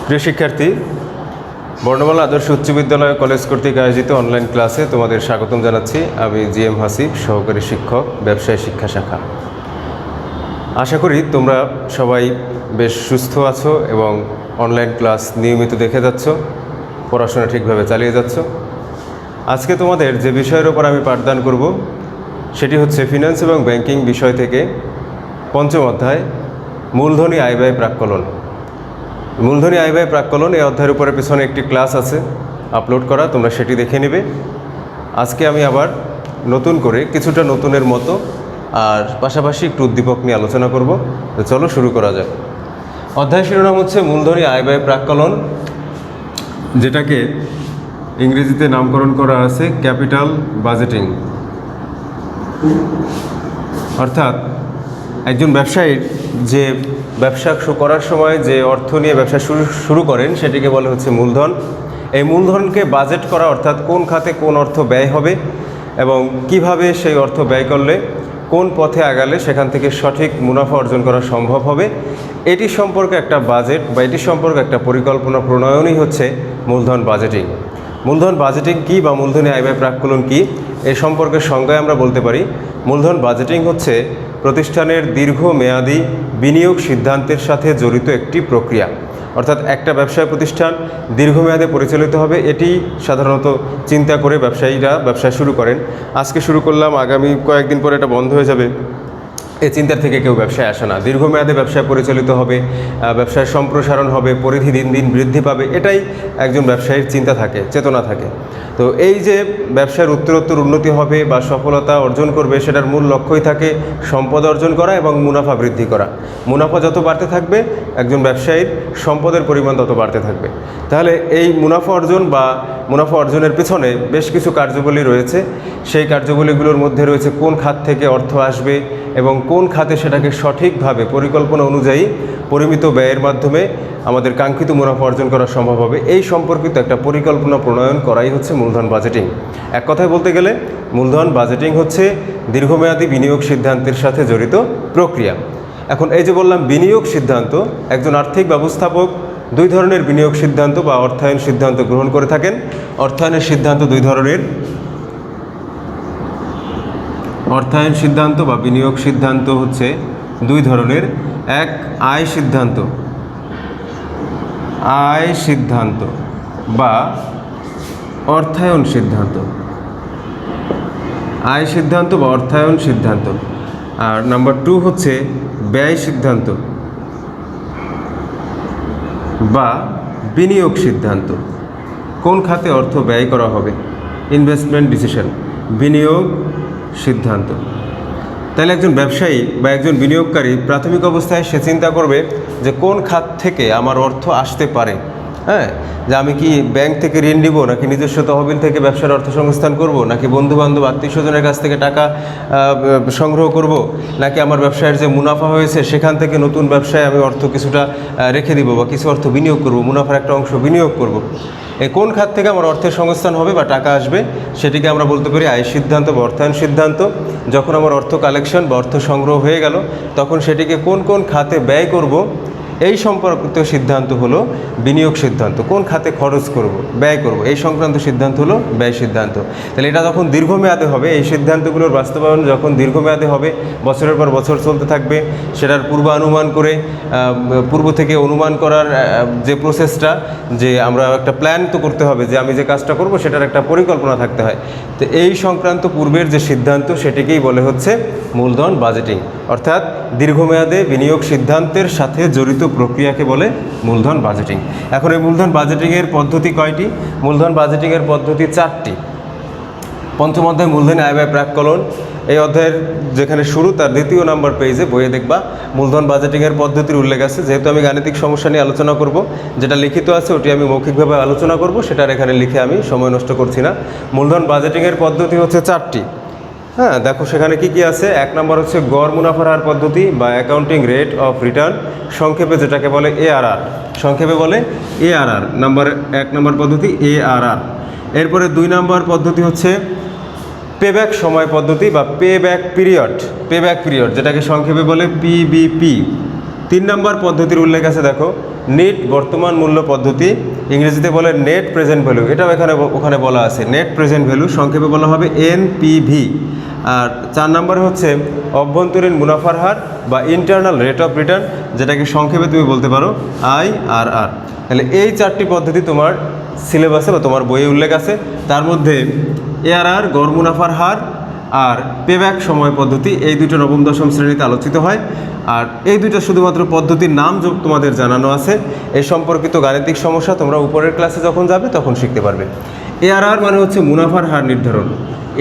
প্রিয় শিক্ষার্থী, বর্ণমালা আদর্শ উচ্চ বিদ্যালয় কলেজ কর্তৃক আয়োজিত অনলাইন ক্লাসে তোমাদের স্বাগতম জানাচ্ছি। আমি জিএম হাসিব, সহকারী শিক্ষক, ব্যবসায় শিক্ষা শাখা। আশা করি তোমরা সবাই বেশ সুস্থ আছো এবং অনলাইন ক্লাস নিয়মিত দেখে যাচ্ছ, পড়াশোনা ঠিকভাবে চালিয়ে যাচ্ছ। আজকে তোমাদের যে বিষয়ের ওপর আমি পাঠদান করব সেটি হচ্ছে ফিন্যান্স এবং ব্যাংকিং বিষয় থেকে পঞ্চম অধ্যায় মূলধনী আয় ব্যয় প্রাক্কলন। মূলধনী আয় ব্যয় প্রাক্কলন এই অধ্যায়ের উপরে পেছনে একটি ক্লাস আছে আপলোড করা, তোমরা সেটি দেখে নেবে। আজকে আমি আবার নতুন করে কিছুটা নতুনের মতো আর পাশাপাশি একটু উদ্দীপক নিয়ে আলোচনা করব। তো চলো শুরু করা যাক। অধ্যায় শিরোনাম হচ্ছে মূলধনী আয় ব্যয় প্রাক্কলন, যেটাকে ইংরেজিতে নামকরণ করা আছে ক্যাপিটাল বাজেটিং। অর্থাৎ একজন ব্যবসায়ীর যে ব্যবসা করার সময় যে অর্থ নিয়ে ব্যবসা শুরু করেন সেটিকে বলে হচ্ছে মূলধন। এই মূলধনকে বাজেট করা, অর্থাৎ কোন খাতে কোন অর্থ ব্যয় হবে এবং কিভাবে সেই অর্থ ব্যয় করলে কোন পথে আগালে সেখান থেকে সঠিক মুনাফা অর্জন করা সম্ভব হবে, এটি সম্পর্কে একটা বাজেট বা এটি সম্পর্কে একটা পরিকল্পনা প্রণয়নই হচ্ছে মূলধন বাজেটিং। মূলধন বাজেটিং কী বা মূলধনী আয় ব্যয় প্রাক্কলন কী, এ সম্পর্কে সংজ্ঞায় আমরা বলতে পারি মূলধন বাজেটিং হচ্ছে প্রতিষ্ঠানের দীর্ঘমেয়াদী বিনিয়োগ সিদ্ধান্তের সাথে জড়িত একটি প্রক্রিয়া। অর্থাৎ একটা ব্যবসায় প্রতিষ্ঠান দীর্ঘমেয়াদে পরিচালিত হবে, এটি সাধারণত চিন্তা করে ব্যবসায়ীরা ব্যবসা শুরু করেন। আজকে শুরু করলাম, আগামী কয়েকদিন পরে এটা বন্ধ হয়ে যাবে, এই চিন্তার থেকে কেউ ব্যবসায় আসে না। দীর্ঘমেয়াদে ব্যবসায় পরিচালিত হবে, ব্যবসায় সম্প্রসারণ হবে, পরিধি দিন দিন বৃদ্ধি পাবে, এটাই একজন ব্যবসায়ীর চিন্তা থাকে, চেতনা থাকে। তো এই যে ব্যবসার উত্তরোত্তর উন্নতি হবে বা সফলতা অর্জন করবে, সেটার মূল লক্ষ্যই থাকে সম্পদ অর্জন করা এবং মুনাফা বৃদ্ধি করা। মুনাফা যত বাড়তে থাকবে একজন ব্যবসায়ীর সম্পদের পরিমাণ তত বাড়তে থাকবে। তাহলে এই মুনাফা অর্জন বা মুনাফা অর্জনের পিছনে বেশ কিছু কার্যাবলী রয়েছে। সেই কার্যাবলীগুলোর মধ্যে রয়েছে কোন খাত থেকে অর্থ আসবে এবং কোন খাতে সেটাকে সঠিকভাবে পরিকল্পনা অনুযায়ী পরিমিত ব্যয়ের মাধ্যমে আমাদের কাঙ্ক্ষিত মুনাফা অর্জন করা সম্ভব হবে, এই সম্পর্কিত একটা পরিকল্পনা প্রণয়ন করাই হচ্ছে মূলধন বাজেটিং। এক কথায় বলতে গেলে মূলধন বাজেটিং হচ্ছে দীর্ঘমেয়াদী বিনিয়োগ সিদ্ধান্তের সাথে জড়িত প্রক্রিয়া। এখন এই যে বললাম বিনিয়োগ সিদ্ধান্ত, একজন আর্থিক ব্যবস্থাপক দুই ধরনের বিনিয়োগ সিদ্ধান্ত বা অর্থায়ন সিদ্ধান্ত গ্রহণ করে থাকেন। অর্থায়নের সিদ্ধান্ত দুই ধরনের, অর্থায়ন সিদ্ধান্ত বা বিনিয়োগ সিদ্ধান্ত হচ্ছে দুই ধরনের। এক, আয় সিদ্ধান্ত, আয় সিদ্ধান্ত বা অর্থায়ন সিদ্ধান্ত, আয় সিদ্ধান্ত বা অর্থায়ন সিদ্ধান্ত। আর নাম্বার 2 হচ্ছে ব্যয় সিদ্ধান্ত বা বিনিয়োগ সিদ্ধান্ত। কোন খাতে অর্থ ব্যয় করা হবে, ইনভেস্টমেন্ট ডিসিশন, বিনিয়োগ সিদ্ধান্ত। তাহলে একজন ব্যবসায়ী বা একজন বিনিয়োগকারী প্রাথমিক অবস্থায় সে চিন্তা করবে যে কোন খাত থেকে আমার অর্থ আসতে পারে। যে আমি কি ব্যাংক থেকে ঋণ নিব, নাকি নিজস্ব তহবিল থেকে ব্যবসার অর্থ সংস্থান করব, নাকি বন্ধুবান্ধব আত্মীয় স্বজনের কাছ থেকে টাকা সংগ্রহ করব, নাকি আমার ব্যবসায়ের যে মুনাফা হয়েছে সেখান থেকে নতুন ব্যবসায় আমি অর্থ কিছুটা রেখে দিব বা কিছু অর্থ বিনিয়োগ করব, মুনাফার একটা অংশ বিনিয়োগ করব। এই কোন খাত থেকে আমার অর্থের সংস্থান হবে বা টাকা আসবে সেটিকে আমরা বলতে পারি আয় সিদ্ধান্ত বা অর্থায়ন সিদ্ধান্ত। যখন আমার অর্থ কালেকশন বা অর্থ সংগ্রহ হয়ে গেল, তখন সেটিকে কোন কোন খাতে ব্যয় করব এই সম্পর্কিত সিদ্ধান্ত হলো বিনিয়োগ সিদ্ধান্ত। কোন খাতে খরচ করব, ব্যয় করব, এই সংক্রান্ত সিদ্ধান্ত হলো ব্যয় সিদ্ধান্ত। তাহলে এটা যখন দীর্ঘমেয়াদে হবে, এই সিদ্ধান্তগুলোর বাস্তবায়ন যখন দীর্ঘমেয়াদে হবে, বছরের পর বছর চলতে থাকবে, সেটার পূর্বানুমান করে পূর্ব থেকে অনুমান করার যে প্রসেসটা, যে আমরা একটা প্ল্যান তো করতে হবে যে আমি যে কাজটা করব সেটার একটা পরিকল্পনা থাকতে হয়। তো এই সংক্রান্ত পূর্বের যে সিদ্ধান্ত সেটিকেই বলে হচ্ছে মূলধন বাজেটিং। অর্থাৎ দীর্ঘমেয়াদে বিনিয়োগ সিদ্ধান্তের সাথে জড়িত প্রক্রিয়াকে বলে মূলধন বাজেটিং। এখন এই মূলধন বাজেটিংয়ের পদ্ধতি কয়টি? মূলধন বাজেটিংয়ের পদ্ধতি 4টি। পঞ্চম অধ্যায় মূলধনী আয় ব্যয় প্রাক্কলন, এই অধ্যায়ের যেখানে শুরু তার 2 নম্বর পেজে বইয়ে দেখবা মূলধন বাজেটিংয়ের পদ্ধতির উল্লেখ আছে। যেহেতু আমি গাণিতিক সমস্যা নিয়ে আলোচনা করব, যেটা লিখিত আছে ওটি আমি মৌখিকভাবে আলোচনা করব, সেটার এখানে লিখে আমি সময় নষ্ট করছি না। মূলধন বাজেটিংয়ের পদ্ধতি হচ্ছে 4টি। দেখো সেখানে কি কি আছে। 1 নম্বর হচ্ছে গড় মুনাফার হার পদ্ধতি বা অ্যাকাউন্টিং রেট অফ রিটার্ন, সংক্ষেপে যেটাকে বলে ARR, সংক্ষেপে বলে ARR। 1 নম্বর পদ্ধতি ARR। এরপরে 2 নম্বর পদ্ধতি হচ্ছে পেব্যাক সময় পদ্ধতি বা পেব্যাক পিরিয়ড, যেটাকে সংক্ষেপে বলে PBP। 3 নম্বর পদ্ধতির উল্লেখ আছে, দেখো নিট বর্তমান মূল্য পদ্ধতি, ইংরেজিতে বলে নেট প্রেজেন্ট ভ্যালু, এটাও ওখানে বলা আছে নেট প্রেজেন্ট ভ্যালু, সংক্ষেপে বলা হবে এনপিভি। আর 4 নম্বরে হচ্ছে অভ্যন্তরীণ মুনাফার হার বা ইন্টারনাল রেট অফ রিটার্ন, যেটাকে সংক্ষেপে তুমি বলতে পারো IRR। তাহলে এই 4টি পদ্ধতি তোমার সিলেবাসে বা তোমার বইয়ে উল্লেখ আছে। তার মধ্যে ARR গড় মুনাফার হার আর পেব্যাক সময় পদ্ধতি, এই দুটো নবম দশম শ্রেণীতে আলোচিত হয়। আর এই দুটো শুধুমাত্র পদ্ধতির নাম তোমাদের জানানো আছে, এই সম্পর্কিত গাণিতিক সমস্যা তোমরা উপরের ক্লাসে যখন যাবে তখন শিখতে পারবে। ARR মানে হচ্ছে মুনাফার হার নির্ধারণ।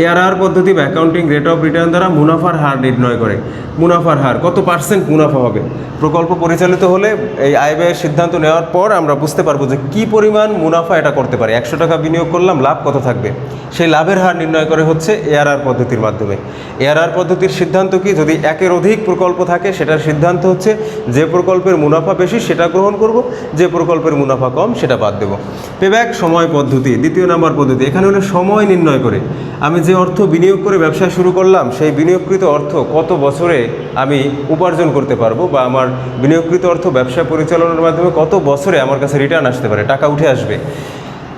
ARR পদ্ধতি বা অ্যাকাউন্টিং রেট অফ রিটার্ন দ্বারা মুনাফার হার নির্ণয় করে। মুনাফার হার কত পার্সেন্ট মুনাফা হবে, প্রকল্প পরিচালিত হলে এই আয় ব্যয়ের সিদ্ধান্ত নেওয়ার পর আমরা বুঝতে পারবো যে কী পরিমাণ মুনাফা এটা করতে পারে। 100 টাকা বিনিয়োগ করলাম, লাভ কত থাকবে, সেই লাভের হার নির্ণয় করে হচ্ছে ARR পদ্ধতির মাধ্যমে। ARR পদ্ধতির সিদ্ধান্ত কি, যদি একের অধিক প্রকল্প থাকে সেটার সিদ্ধান্ত হচ্ছে যে প্রকল্পের মুনাফা বেশি সেটা গ্রহণ করব, যে প্রকল্পের মুনাফা কম সেটা বাদ দেব। পেব্যাক সময় পদ্ধতি 2 নম্বর পদ্ধতি, এখানে হলো সময় নির্ণয় করে আমি যে অর্থ বিনিয়োগ করে ব্যবসা শুরু করলাম সেই বিনিয়োগকৃত অর্থ কত বছরে আমি উপার্জন করতে পারবো, বা আমার বিনিয়োগকৃত অর্থ ব্যবসা পরিচালনার মাধ্যমে কত বছরে আমার কাছে রিটার্ন আসতে পারে, টাকা উঠে আসবে।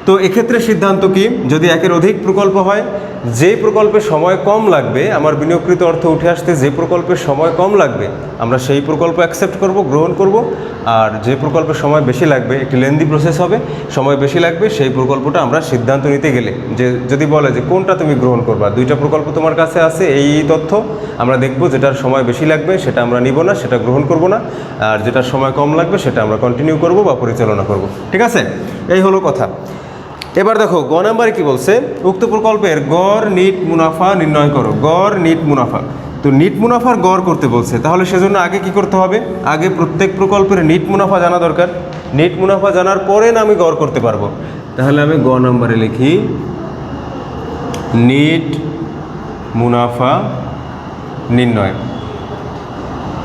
তো এক্ষেত্রে সিদ্ধান্ত কি, যদি একের অধিক প্রকল্প হয়, যে প্রকল্পের সময় কম লাগবে আমার বিনিয়োগকৃত অর্থ উঠে আসতে, যে প্রকল্পের সময় কম লাগবে আমরা সেই প্রকল্প অ্যাকসেপ্ট করব, গ্রহণ করব। আর যে প্রকল্পের সময় বেশি লাগবে, একটি লেন্দি প্রসেস হবে, সময় বেশি লাগবে, সেই প্রকল্পটা আমরা সিদ্ধান্ত নিতে গেলে যে যদি বলে যে কোনটা তুমি গ্রহণ করবা, 2টা প্রকল্প তোমার কাছে আছে, এই তথ্য আমরা দেখব, যেটার সময় বেশি লাগবে সেটা আমরা নিব না, সেটা গ্রহণ করব না, আর যেটার সময় কম লাগবে সেটা আমরা কন্টিনিউ করব বা পরিচালনা করব। ঠিক আছে, এই হলো কথা। এবার দেখো গ নাম্বারে কি বলছে, উক্ত প্রকল্পের গড় নিট মুনাফা নির্ণয় করো। গড় নিট মুনাফা, তো নিট মুনাফার গড় করতে বলছে, তাহলে সেজন্য আগে কি করতে হবে, আগে প্রত্যেক প্রকল্পের নিট মুনাফা জানা দরকার। নিট মুনাফা জানার পরে না আমি গড় করতে পারবো। তাহলে আমি গ নাম্বারে লিখি নিট মুনাফা নির্ণয়।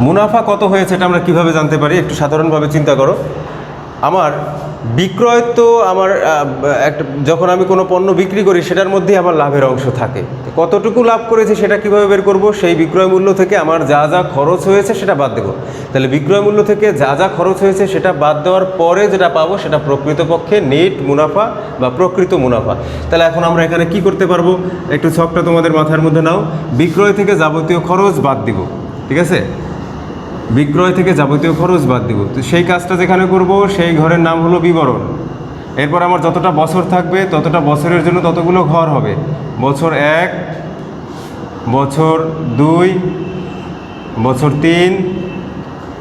মুনাফা কত হয়েছে এটা আমরা কিভাবে জানতে পারি, একটু সাধারণভাবে চিন্তা করো। আমার বিক্রয় তো আমার একটা, যখন আমি কোনো পণ্য বিক্রি করি সেটার মধ্যেই আমার লাভের অংশ থাকে। কতটুকু লাভ করেছি সেটা কিভাবে বের করব, সেই বিক্রয় মূল্য থেকে আমার যা যা খরচ হয়েছে সেটা বাদ দেবো। তাহলে বিক্রয় মূল্য থেকে যা যা খরচ হয়েছে সেটা বাদ দেওয়ার পরে যেটা পাবো সেটা প্রকৃতপক্ষে নেট মুনাফা বা প্রকৃত মুনাফা। তাহলে এখন আমরা এখানে কি করতে পারবো, একটু ছকটা তোমাদের মাথার মধ্যে নাও। বিক্রয় থেকে যাবতীয় খরচ বাদ দিব, ঠিক আছে, বিক্রয় থেকে যাবতীয় খরচ বাদ দিব। তো সেই কাজটা যেখানে করব সেই ঘরের নাম হলো বিবরণ। এরপর আমার যতটা বছর থাকবে ততটা বছরের জন্য ততগুলো ঘর হবে, বছর 1, বছর 2, বছর 3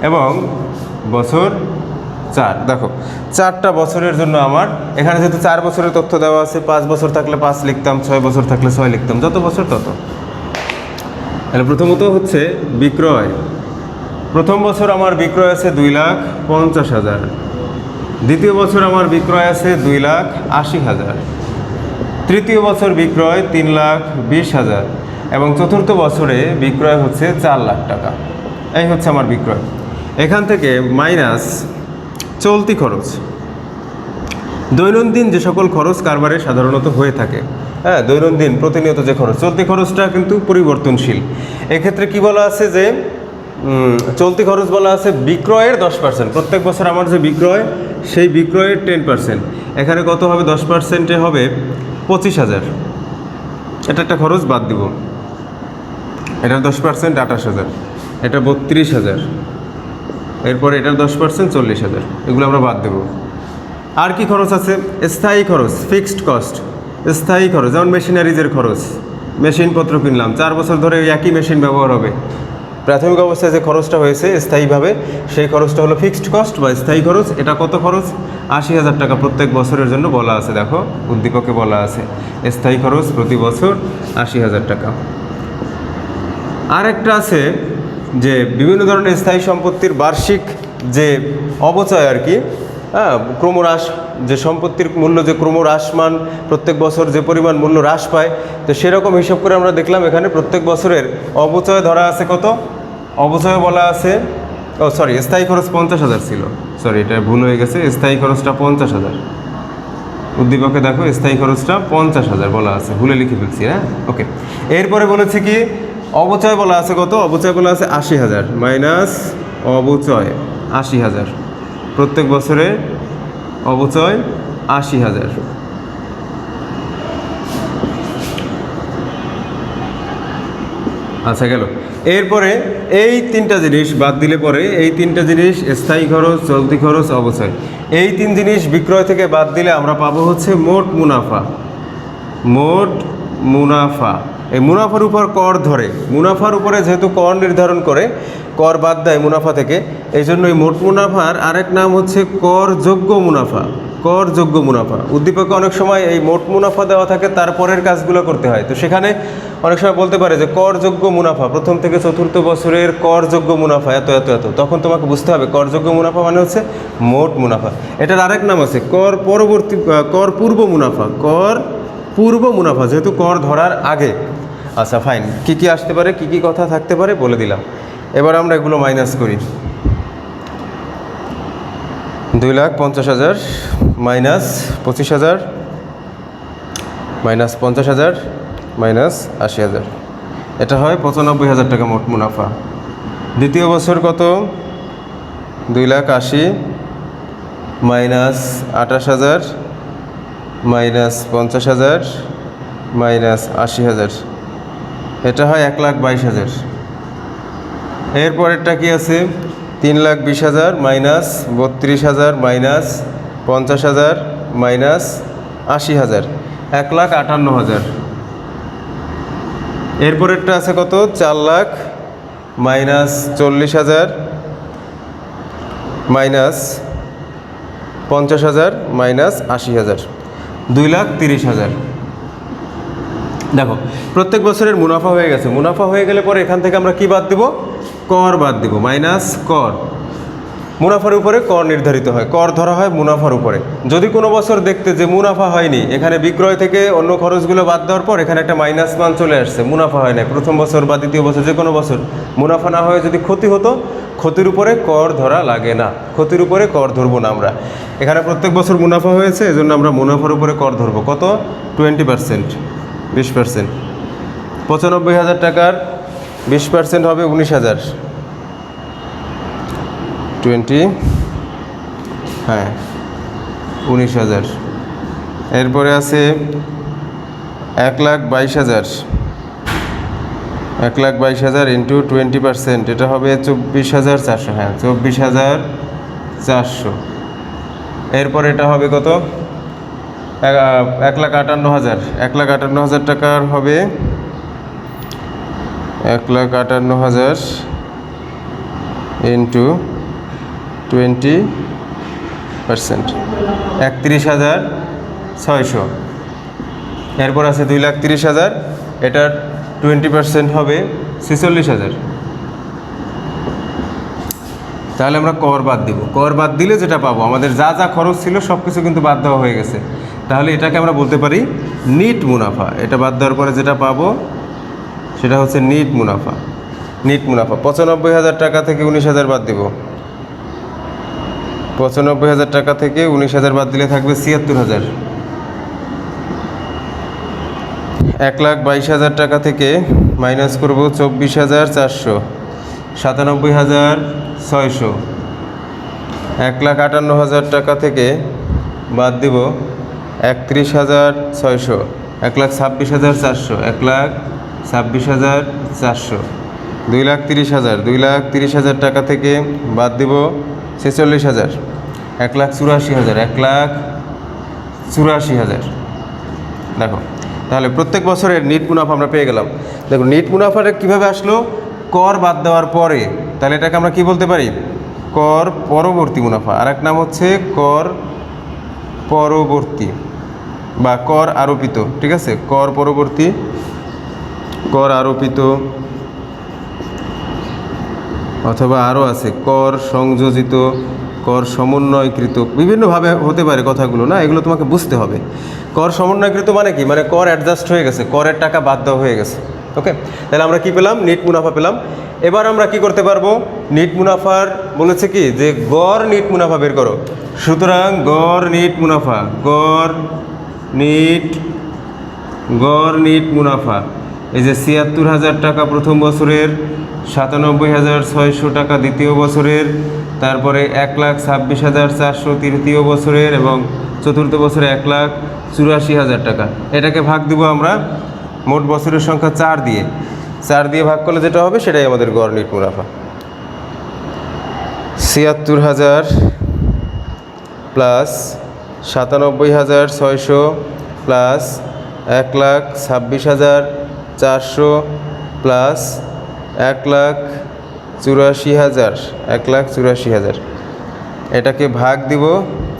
এবং বছর 4। দেখো 4টা বছরের জন্য আমার এখানে যেহেতু 4 বছরের তথ্য দেওয়া আছে, 5 বছর থাকলে 5 লিখতাম, 6 বছর থাকলে 6 লিখতাম, যত বছর তত। তাহলে প্রথমত হচ্ছে বিক্রয়, প্রথম বছর আমার বিক্রয় আছে 2,50,000, দ্বিতীয় বছর আমার বিক্রয় আছে 2,80,000, তৃতীয় বছর বিক্রয় 3,20,000 এবং চতুর্থ বছরে বিক্রয় হচ্ছে 4 লাখ টাকা। এই হচ্ছে আমার বিক্রয়। এখান থেকে মাইনাস চলতি খরচ, দৈনন্দিন যে সকল খরচ কারবারে সাধারণত হয়ে থাকে, হ্যাঁ, দৈনন্দিন প্রতিনিয়ত যে খরচ, চলতি খরচটা কিন্তু পরিবর্তনশীল। এক্ষেত্রে কি বলা আছে যে চলতি খরচ বলা আছে বিক্রয়ের 10%। প্রত্যেক বছর আমার যে বিক্রয় সেই বিক্রয়ের 10%, এখানে কত হবে, 10%-এ হবে 25,000। এটা একটা খরচ বাদ দিব, এটার 10% 28,000, এটা 32,000, এরপরে এটার 10% 40,000, এগুলো আমরা বাদ দেব। আর কি খরচ আছে, স্থায়ী খরচ, ফিক্সড কস্ট, স্থায়ী খরচ যেমন মেশিনারিজের খরচ, মেশিনপত্র কিনলাম, 4 বছর ধরে একই মেশিন ব্যবহার হবে। প্রাথমিক অবস্থায় যে খরচটা হয়েছে স্থায়ীভাবে সেই খরচটা হলো ফিক্সড কস্ট বা স্থায়ী খরচ। এটা কত খরচ, 80,000 টাকা প্রত্যেক বছরের জন্য বলা আছে। দেখো উদ্দীপকে বলা আছে স্থায়ী খরচ প্রতি বছর 80,000 টাকা। আর একটা আছে যে বিভিন্ন ধরনের স্থায়ী সম্পত্তির বার্ষিক যে অবচয় আর কি, হ্যাঁ, ক্রমহ্রাস, যে সম্পত্তির মূল্য যে ক্রমহ্রাসমান, প্রত্যেক বছর যে পরিমাণ মূল্য হ্রাস পায়, তো সেরকম হিসাব করে আমরা দেখলাম এখানে প্রত্যেক বছরের অবচয় ধরা আছে কত, অবচয় বলা আছে, ও সরি, স্থায়ী খরচ 50,000 ছিল, সরি এটা ভুল হয়ে গেছে, স্থায়ী খরচটা 50,000। উদ্দীপকে দেখো স্থায়ী খরচটা 50,000 বলা আছে, ভুলে লিখে ফেলছি, হ্যাঁ, ওকে। এরপরে বলেছে কি অবচয় বলা আছে কত, অবচয় বলা আছে 80,000 মাইনাস অবচয় 80,000। প্রত্যেক বছরে অবচয় 80,000। আচ্ছা গেল। এরপরে এই তিনটা জিনিস বাদ দিলে পরে এই তিনটা জিনিস স্থায়ী খরচ, চলতি খরচ, অবচয়, এই তিন জিনিস বিক্রয় থেকে বাদ দিলে আমরা পাবো হচ্ছে মোট মুনাফা। মোট মুনাফা, এই মুনাফার উপর কর ধরে, মুনাফার উপরে যেহেতু কর নির্ধারণ করে, কর বাদ দেয় মুনাফা থেকে, এই জন্য এই মোট মুনাফার আরেক নাম হচ্ছে করযোগ্য মুনাফা। করযোগ্য মুনাফা উদ্দীপকে অনেক সময় এই মোট মুনাফা দেওয়া থাকে, তারপরের কাজগুলো করতে হয়। তো সেখানে অনেক সময় বলতে পারে যে করযোগ্য মুনাফা প্রথম থেকে চতুর্থ বছরের করযোগ্য মুনাফা এত এত এত, তখন তোমাকে বুঝতে হবে করযোগ্য মুনাফা মানে হচ্ছে মোট মুনাফা। এটার আরেক নাম আছে কর পরবর্তী, কর পূর্ব মুনাফা। কর পূর্ব মুনাফা যেহেতু কর ধরার আগে। আচ্ছা ফাইন, কি কি আসতে পারে, কি কি কথা থাকতে পারে বলে দিলাম। এবার আমরা এগুলো মাইনাস করি। 2,50,000 মাইনাস 25,000 মাইনাস 50,000 মাইনাস 80,000, এটা হয় 95,000 টাকা মোট মুনাফা। দ্বিতীয় বছর কত? 2,80,000 মাইনাস 28,000 মাইনাস 50,000 মাইনাস 80,000, এটা হয় 1,22,000। এরপরেরটা কি আছে? 3,20,000 মাইনাস 32,000 মাইনাস 50,000 মাইনাস 80,000, 1,58,000। এরপরেরটা আছে কত? 4,00,000 মাইনাস 40,000 মাইনাস 50,000 মাইনাস 80,000, 2,30,000। দেখো প্রত্যেক বছরের মুনাফা হয়ে গেছে। মুনাফা হয়ে গেলে পরে এখান থেকে আমরা কি বাদ দেব? কর বাদ দিব, মাইনাস কর। মুনাফার উপরে কর নির্ধারিত হয়, কর ধরা হয় মুনাফার উপরে। যদি কোনো বছর দেখতে যে মুনাফা হয়নি, এখানে বিক্রয় থেকে অন্য খরচগুলো বাদ দেওয়ার পর এখানে একটা মাইনাস মান চলে আসছে, মুনাফা হয় না, প্রথম বছর বা দ্বিতীয় বছর যে কোনো বছর মুনাফা না হয়ে যদি ক্ষতি হতো, ক্ষতির উপরে কর ধরা লাগে না, ক্ষতির উপরে কর ধরবো না আমরা। এখানে প্রত্যেক বছর মুনাফা হয়েছে, এজন্য আমরা মুনাফার উপরে কর ধরবো। কত? 20%, 20%। 95,000 টাকার 20% হবে 19,000, 19,000। এরপরে আছে 1,22,000, 1,22,000 ইন্টু 20%, এটা হবে 24,400। 24,400। এরপরে এটা হবে কত? 1,58,000, 1,58,000 টাকার হবে 1,58,000 ইন্টু 20%, 31,600। এরপর আছে 2,30,000, এটার 20% হবে 46,000। তাহলে আমরা কর বাদ দিব। কর বাদ দিলে যেটা পাবো, আমাদের যা যা খরচ ছিল সব কিছু কিন্তু বাদ দেওয়া হয়ে গেছে। তাহলে এটাকে আমরা বলতে পারি নিট মুনাফা। এটা বাদ দেওয়ার পরে যেটা পাবো সেটা হচ্ছে নিট মুনাফা। নিট মুনাফা 95,000 টাকা থেকে 19,000 বাদ দিব। 95,000 টাকা থেকে 19,000 বাদ দিলে থাকবে 76,000। 1,22,000 টাকা থেকে মাইনাস করব 24,400, 97,600। 1,58,000 টাকা থেকে বাদ দিব 31,600, 1,26,400, 1,26,400। 2,30,000, 2,30,000 টাকা থেকে বাদ দিব 46,000, 1,84,000, 1,84,000। দেখো তাহলে প্রত্যেক বছরের নিট মুনাফা আমরা পেয়ে গেলাম। দেখো নিট মুনাফাটা কীভাবে আসলো? কর বাদ দেওয়ার পরে। তাহলে এটাকে আমরা কি বলতে পারি? কর পরবর্তী মুনাফা। আর এক নাম হচ্ছে কর পরবর্তী বা কর আরোপিত। ঠিক আছে, কর পরবর্তী, কর আরোপিত, অথবা আরও আছে কর সংযোজিত, কর সমন্বয়কৃত, বিভিন্নভাবে হতে পারে কথাগুলো, না এগুলো তোমাকে বুঝতে হবে। কর সমন্বয়কৃত মানে কি? মানে কর অ্যাডজাস্ট হয়ে গেছে, করের টাকা বাদ দেওয়া হয়ে গেছে। ওকে, তাহলে আমরা কি পেলাম? নিট মুনাফা পেলাম। এবার আমরা কি করতে পারবো? নিট মুনাফার বলেছে কি যে গড় নিট মুনাফা বের করো। সুতরাং গড় নিট মুনাফা, গড় নিট মুনাফা, এই যে ৭৬,০০০ টাকা প্রথম বছরের, ৯৭,৬০০ টাকা দ্বিতীয় বছরের, তারপরে ১,২৬,৪০০ তৃতীয় বছরের এবং চতুর্থ বছরে ১,৮৪,০০০ টাকা। এটাকে ভাগ দিব আমরা মোট বছরের সংখ্যা ৪ দিয়ে। ৪ দিয়ে ভাগ করলে যেটা হবে সেটাই আমাদের গড় নিট মুনাফা। ৭৬,০০০ প্লাস ৯৭,৬০০ প্লাস ১,২৬,৪০০ প্লাস ১,৮৪,০০০। এটাকে ভাগ দিব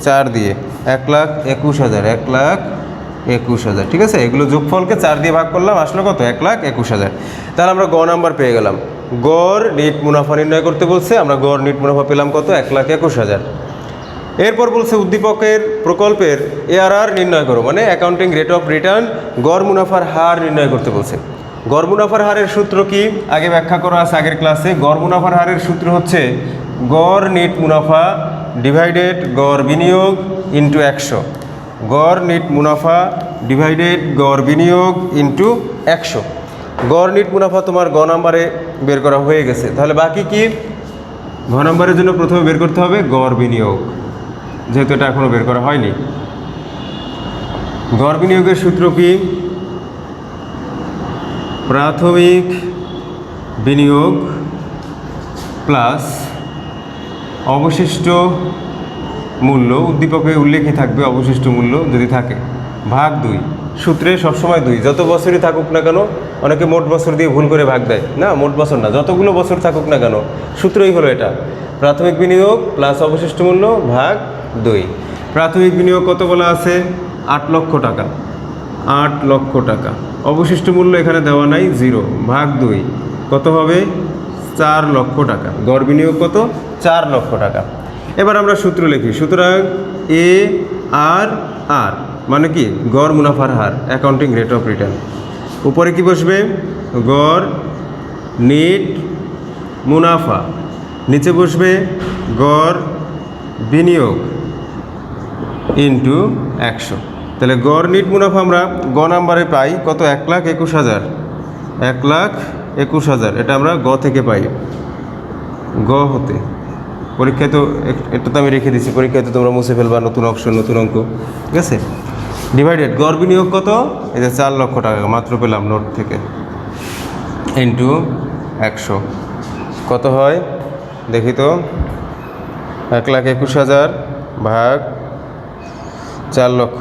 ৪ দিয়ে, ১,২১,০০০, ১,২১,০০০। ঠিক আছে, এগুলো যোগফলকে ৪ দিয়ে ভাগ করলাম, আসলো কত? ১,২১,০০০। তাহলে আমরা গ নাম্বার পেয়ে গেলাম। গড় নিট মুনাফা নির্ণয় করতে বলছে, আমরা গড় নিট মুনাফা পেলাম কত? ১,২১,০০০। এরপর বলছে উদ্দীপকের প্রকল্পের ARR নির্ণয় করো, মানে অ্যাকাউন্টিং রেট অফ রিটার্ন, গড় মুনাফার হার নির্ণয় করতে বলছে। গড় মুনাফার হারের সূত্র কি আগে ব্যাখ্যা করা আছে আগের ক্লাসে। গড় মুনাফার হারের সূত্র হচ্ছে গড় নিট মুনাফা ডিভাইডেড গড় বিনিয়োগ ইন্টু ১০০। গড় নিট মুনাফা ডিভাইডেড গড় বিনিয়োগ ইন্টু ১০০। গড় নিট মুনাফা তোমার গ নাম্বারে বের করা হয়ে গেছে। তাহলে বাকি কি? ঘ নাম্বারের জন্য প্রথমে বের করতে হবে গড় বিনিয়োগ, যেহেতু এটা এখনও বের করা হয়নি। গড় বিনিয়োগের সূত্র কি? প্রাথমিক বিনিয়োগ প্লাস অবশিষ্ট মূল্য, উদ্দীপকে উল্লেখই থাকবে অবশিষ্ট মূল্য যদি থাকে, ভাগ ২। সূত্রে সবসময় ২, যত বছরই থাকুক না কেন। অনেকে মোট বছর দিয়ে ভুল করে ভাগ দেয়, না মোট বছর না, যতগুলো বছর থাকুক না কেন সূত্রই হলো এটা, প্রাথমিক বিনিয়োগ প্লাস অবশিষ্ট মূল্য ভাগ ২। প্রাথমিক বিনিয়োগ কত বলা আছে? ৮ লক্ষ টাকা, ৮ লক্ষ টাকা। অবশিষ্ট মূল্য এখানে দেওয়া নাই, 0, ভাগ ২ কত হবে? ৪ লক্ষ টাকা। গড় বিনিয়োগ কত? ৪ লক্ষ টাকা। এবার আমরা সূত্র লিখি। সুতরাং ARR মানে কি? গড় মুনাফার হার, অ্যাকাউন্টিং রেট অফ রিটার্ন। উপরে কি বসবে? গড় নিট মুনাফা, নিচে বসবে গড় বিনিয়োগ ইন্টু ১০০। তাহলে গড় নিট মুনাফা আমরা গ নাম্বারে পাই কত? ১,২১,০০০। ১,২১,০০০ এটা আমরা গ থেকে পাই, গ হতে। পরীক্ষায় তো এটা তো আমি রেখে দিচ্ছি, পরীক্ষায় তো তোমরা মুছে ফেলবা, নতুন অপশন নতুন অঙ্ক, ঠিক আছে। ডিভাইডেড গড় বিনিয়োগ কত? এই যে ৪ লক্ষ টাকা মাত্র পেলাম নোট থেকে, ইন্টু ১০০ কত হয় দেখি তো? ১,২১,০০০ ভাগ ৪ লক্ষ,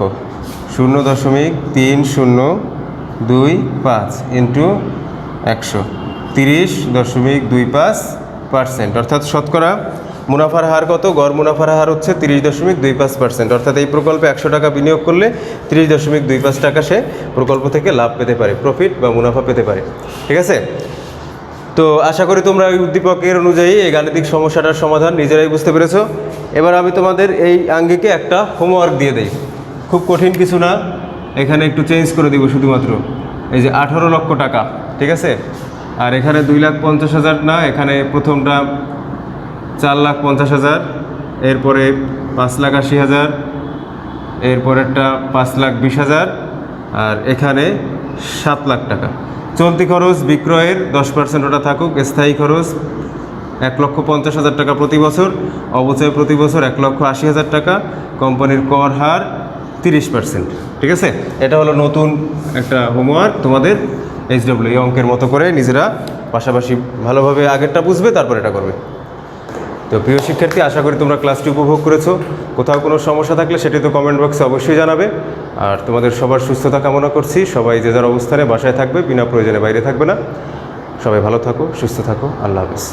0.3025 ইন্টু ১০০, 30.25%, অর্থাৎ শতকরা মুনাফার হার কত? গড় মুনাফার হার হচ্ছে 30.25%। অর্থাৎ এই প্রকল্পে ১০০ টাকা বিনিয়োগ করলে 30.25 টাকা সে প্রকল্প থেকে লাভ পেতে পারে, প্রফিট বা মুনাফা পেতে পারে, ঠিক আছে। তো আশা করি তোমরা এই উদ্দীপকের অনুযায়ী এই গাণিতিক সমস্যাটার সমাধান নিজেরাই বুঝতে পেরেছো। এবার আমি তোমাদের এই আঙ্গিকে একটা হোমওয়ার্ক দিয়ে দেই, খুব কঠিন কিছু না, এখানে একটু চেঞ্জ করে দিব শুধুমাত্র। এই যে 18 লক্ষ টাকা, ঠিক আছে, আর এখানে 2,50,000 না, এখানে প্রথমটা 4,50,000, এরপরে 5,80,000, এরপরেরটা 5,20,000, আর এখানে 7 লাখ টাকা। চলতি খরচ বিক্রয়ের 10% ওটা থাকুক, স্থায়ী খরচ 1,50,000 টাকা প্রতি বছর, অবচয় প্রতি বছর 1,80,000 টাকা, কোম্পানির কর হার 30%, ঠিক আছে। এটা হলো নতুন একটা হোমওয়ার্ক তোমাদের HW, এই অঙ্কের মতো করে নিজেরা পাশাপাশি ভালোভাবে আগেরটা বুঝবে, তারপর এটা করবে। তো প্রিয় শিক্ষার্থী, আশা করি তোমরা ক্লাসটি উপভোগ করেছো। কোথাও কোনো সমস্যা থাকলে সেটি তো কমেন্ট বক্সে অবশ্যই জানাবে। আর তোমাদের সবার সুস্থতা কামনা করছি। সবাই যে যার অবস্থানে বাসায় থাকবে, বিনা প্রয়োজনে বাইরে থাকবে না। সবাই ভালো থাকো, সুস্থ থাকো, আল্লাহ হাফেজ।